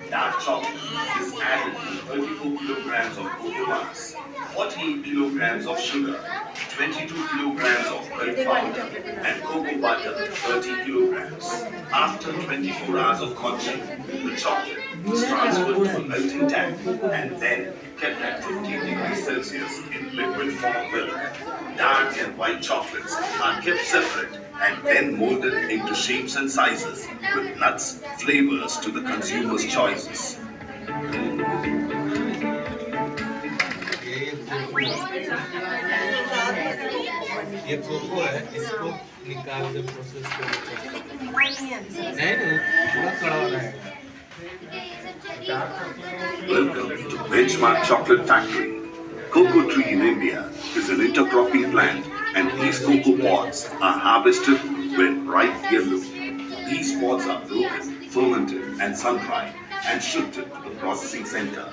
Dark chocolate is added to 34 kilograms of cocoa mass, 48 kilograms of sugar, 22 kilograms of milk powder, and cocoa butter 30 kilograms. After 24 hours of conching, the chocolate is transferred to a melting tank and then kept at 15 degrees Celsius in liquid form milk. Dark and white chocolates are kept separate and then molded into shapes and sizes with nuts, flavors to the consumer's choices. ये cocoa है, इसको निकाल के process करके नहीं थोड़ा कड़ा हो रहा है। Welcome to Benchmark Chocolate Factory. Cocoa tree in India is an intercropping plant and these cocoa pods are harvested when ripe yellow. These pods are broken, fermented and sun-dried and shipped to the processing center.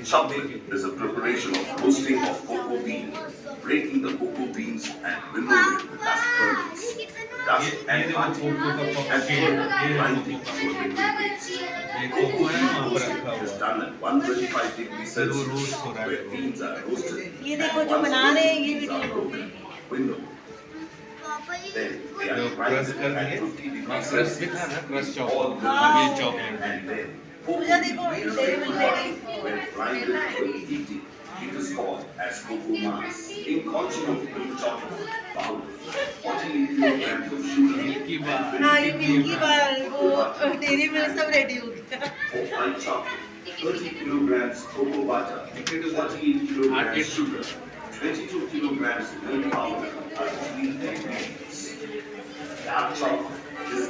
Chocolate is a preparation of roasting of cocoa bean, breaking the cocoa beans and removing dust kernels. Dust and parchment and further grinding to a liquid paste. Cocoa bean roasting is done at 125 degrees Celsius, where beans are roasted and once roasted beans are broken, winnowed. Then they are grinded at 50 degrees Celsius. All the chocolate and then cocoa bean is ready. When grinded with heating, it is called as cocoa mass. In consumer milk chocolate powder, 48 kilograms of sugar and हाँ ये milky बार वो dairy milk सब ready हो गया for white chocolate, 30 kilograms cocoa butter, 48 kilograms sugar, 22 kilograms milk powder are the three ingredients. Dark chocolate is